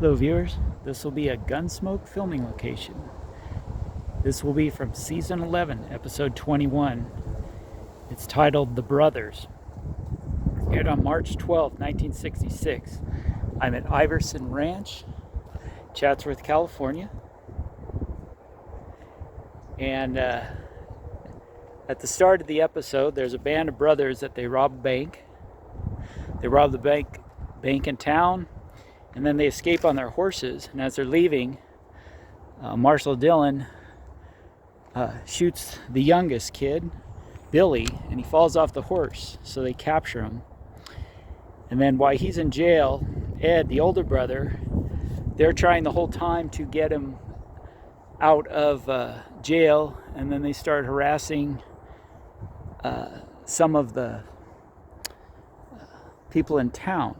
Hello viewers, this will be a Gunsmoke filming location. This will be from season 11, episode 21. It's titled The Brothers. Aired on March 12, 1966. I'm at Iverson Ranch, Chatsworth, California. And at the start of the episode, there's a band of brothers that they rob a bank. They rob the bank in town, and then they escape on their horses. And as they're leaving, Marshall Dillon shoots the youngest kid, Billy, and he falls off the horse, so they capture him. And then while he's in jail, Ed, the older brother, they're trying the whole time to get him out of jail, and then they start harassing some of the people in town.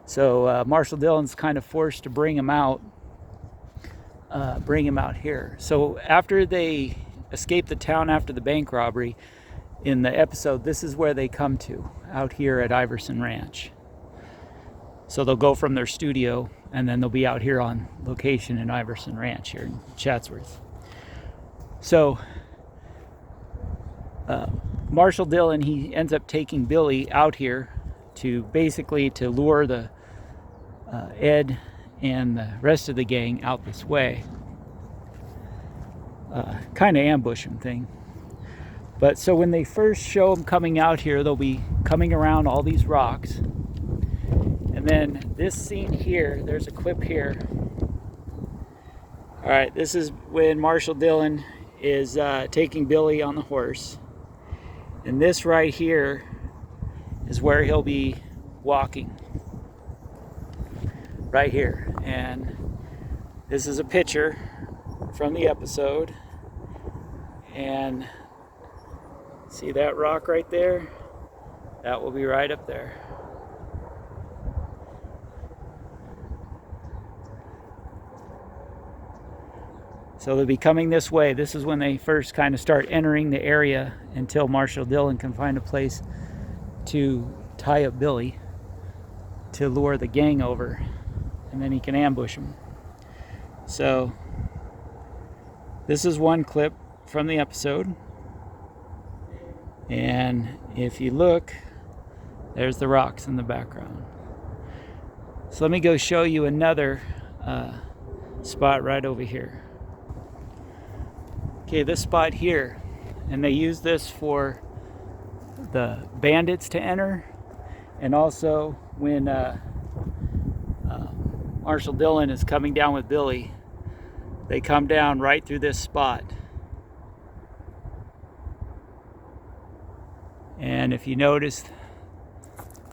So Marshall Dillon's kind of forced to bring him out here. So after they escape the town after the bank robbery in the episode, this is where they come to, out here at Iverson Ranch. So they'll go from their studio and then they'll be out here on location in Iverson Ranch here in Chatsworth. So Marshall Dillon, he ends up taking Billy out here to basically to lure the Ed and the rest of the gang out this way. Kind of ambush him thing. But so when they first show them coming out here, they'll be coming around all these rocks. And then this scene here, there's a clip here. All right, this is when Marshall Dillon is taking Billy on the horse. And this right here is where he'll be walking. Right here. And this is a picture from the episode. And see that rock right there? That will be right up there. So they'll be coming this way. This is when they first kind of start entering the area until Marshall Dillon can find a place to tie up Billy to lure the gang over, and then he can ambush them. So this is one clip from the episode, and if you look, there's the rocks in the background. So let me go show you another spot right over here. Okay, this spot here, and they use this for the bandits to enter, and also when Marshall Dillon is coming down with Billy, they come down right through this spot. And if you notice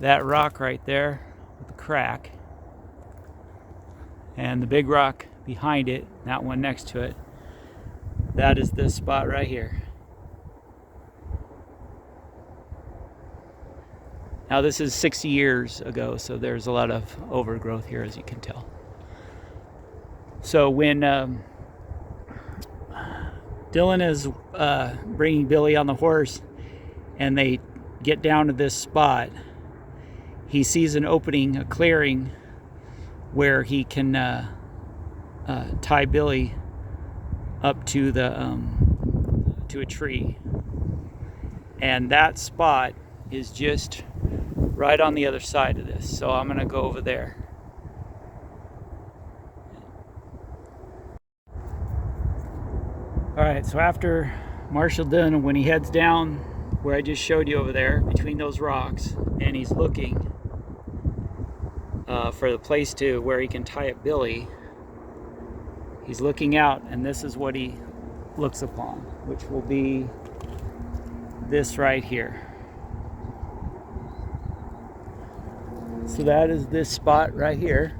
that rock right there with the crack, and the big rock behind it, that one next to it, that is this spot right here. Now this is 60 years ago, so there's a lot of overgrowth here, as you can tell. So when Dillon is bringing Billy on the horse and they get down to this spot, he sees an opening, a clearing, where he can tie Billy up to the to a tree, and that spot is just right on the other side of this. So I'm gonna go over there. All right, so after Marshall Dillon, when he heads down where I just showed you over there between those rocks, and he's looking for the place to where he can tie up Billy, he's looking out, and this is what he looks upon, which will be this right here. So that is this spot right here,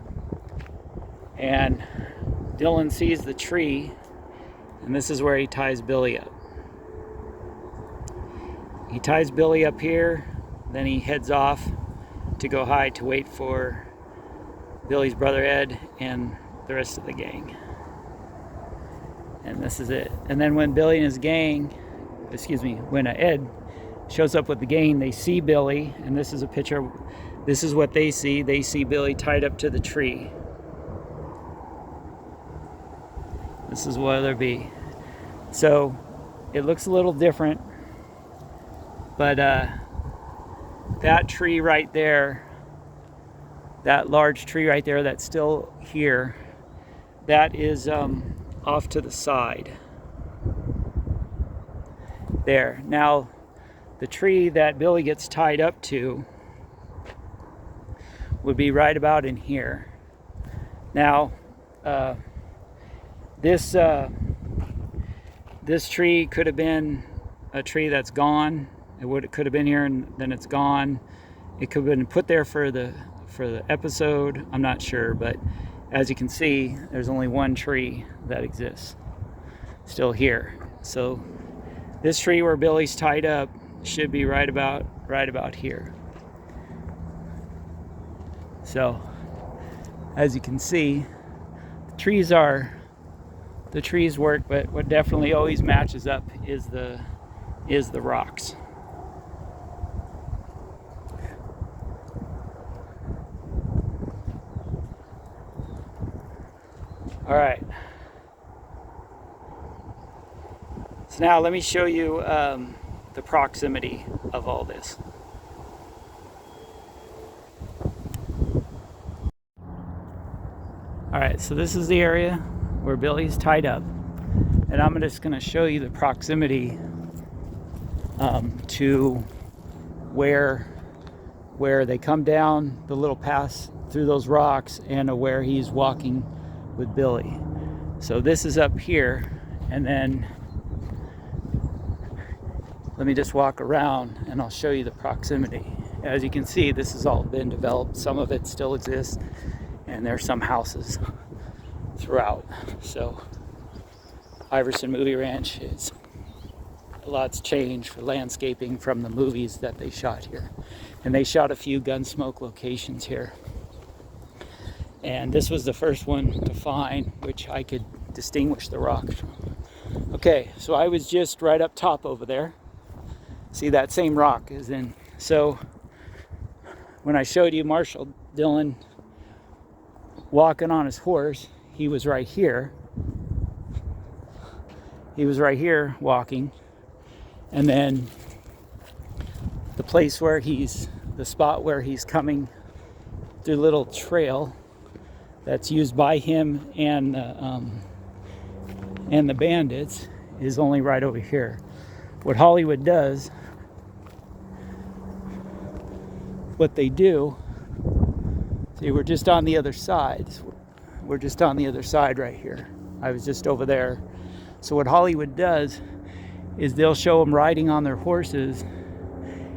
and Dillon sees the tree, and this is where he ties Billy up. He ties Billy up here, then he heads off to go hide to wait for Billy's brother Ed and the rest of the gang. And this is it. And then when Billy and his gang, when Ed shows up with the gang, they see Billy, and this is a picture. This is what they see. They see Billy tied up to the tree. This is Weatherby. So it looks a little different, but that tree right there, that large tree right there that's still here, that is off to the side there. Now the tree that Billy gets tied up to would be right about in here. Now this tree could have been a tree that's gone. It could have been here and then it's gone. It could have been put there for the episode. I'm not sure, but as you can see, there's only one tree that exists still here. So this tree where Billy's tied up should be right about here. So as you can see, the trees work, but what definitely always matches up is the rocks. All right. So now let me show you the proximity of all this. All right, so this is the area where Billy's tied up, and I'm just going to show you the proximity to where they come down the little pass through those rocks and where he's walking with Billy. So this is up here, and then let me just walk around and I'll show you the proximity. As you can see, this has all been developed. Some of it still exists, and there's some houses throughout. So Iverson Movie Ranch is a lot's changed for landscaping from the movies that they shot here. And they shot a few Gunsmoke locations here. And this was the first one to find which I could distinguish the rocks from. Okay, so I was just right up top over there. See, that same rock is in. So when I showed you Marshall Dillon walking on his horse, he was right here. He was right here walking. And then the place where the spot where he's coming through a little trail that's used by him and the bandits is only right over here. What Hollywood does, what they do, see, we're just on the other side. We're just on the other side right here. I was just over there. So what Hollywood does is they'll show them riding on their horses,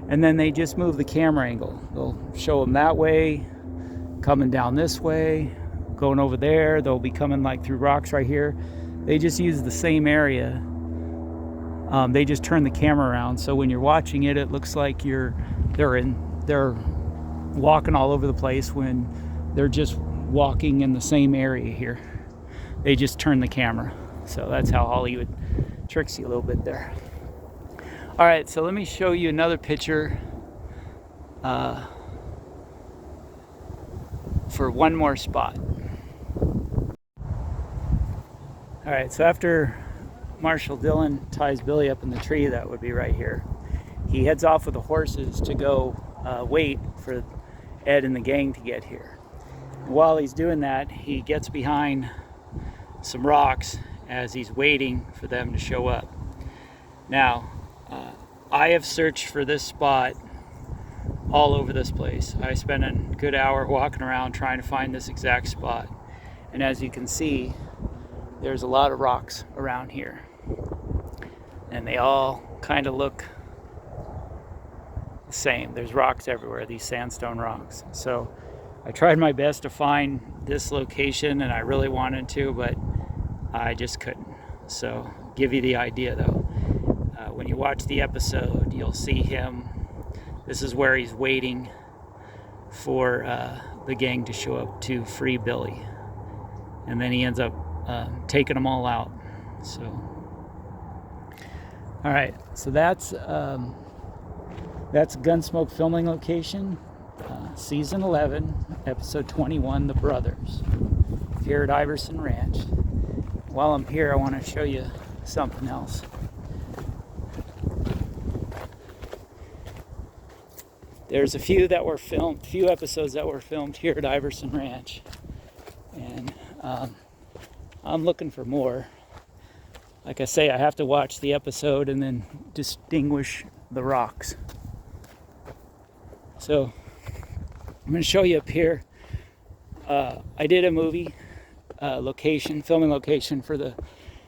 and then they just move the camera angle. They'll show them that way, coming down this way, going over there. They'll be coming like through rocks right here. They just use the same area. They just turn the camera around, so when you're watching it, it looks like they're walking all over the place when they're just walking in the same area here. They just turn the camera. So that's how Hollywood tricks you a little bit there. All right, so let me show you another picture for one more spot. All right, so after Marshall Dillon ties Billy up in the tree, that would be right here, he heads off with the horses to go wait for Ed and the gang to get here. And while he's doing that, he gets behind some rocks as he's waiting for them to show up. Now, I have searched for this spot all over this place. I spent a good hour walking around trying to find this exact spot. And as you can see, there's a lot of rocks around here. And they all kind of look the same. There's rocks everywhere, these sandstone rocks. So I tried my best to find this location, and I really wanted to, but I just couldn't. So give you the idea though. When you watch the episode, you'll see him. This is where he's waiting for the gang to show up to free Billy. And then he ends up taking them all out. So, all right, so that's Gunsmoke filming location, season 11, episode 21, The Brothers, here at Iverson Ranch. while I'm here, I want to show you something else. There's a few episodes that were filmed here at Iverson Ranch, and I'm looking for more. Like I say, I have to watch the episode and then distinguish the rocks. So I'm going to show you up here. I did a movie filming location for the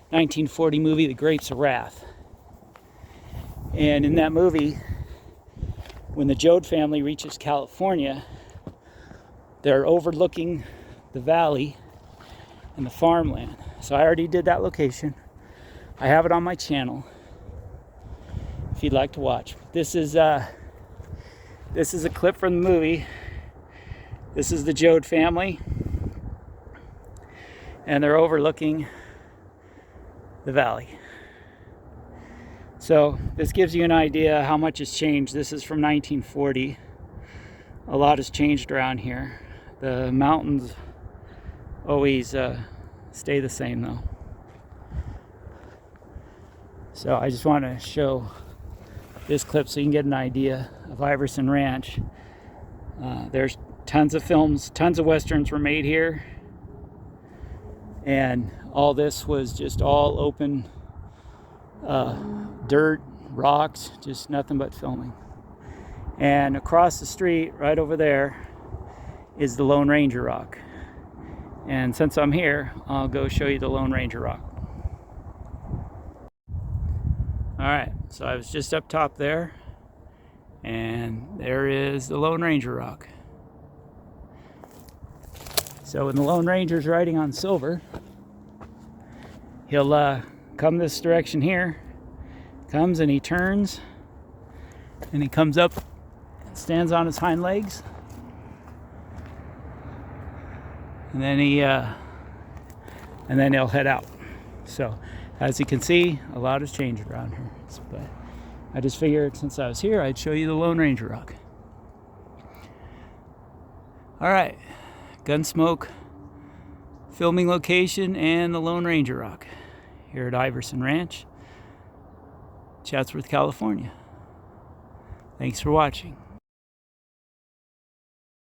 1940 movie The Grapes of Wrath. And in that movie, when the Joad family reaches California, they're overlooking the valley and the farmland. So I already did that location. I have it on my channel if you'd like to watch. This is a clip from the movie. This is the Joad family, and they're overlooking the valley. So this gives you an idea how much has changed. This is from 1940. A lot has changed around here. The mountains always stay the same though. So I just want to show this clip so you can get an idea of Iverson Ranch. There's tons of films, tons of westerns were made here, and all this was just all open dirt, rocks, just nothing but filming. And across the street, right over there, is the Lone Ranger Rock. And since I'm here, I'll go show you the Lone Ranger Rock. Alright, so I was just up top there, and there is the Lone Ranger Rock. So when the Lone Ranger's riding on Silver, he'll come this direction here, comes and he turns, and he comes up and stands on his hind legs, and then he'll head out. So as you can see, a lot has changed around here. But I just figured since I was here, I'd show you the Lone Ranger Rock. Alright, Gunsmoke filming location and the Lone Ranger Rock here at Iverson Ranch, Chatsworth, California. Thanks for watching.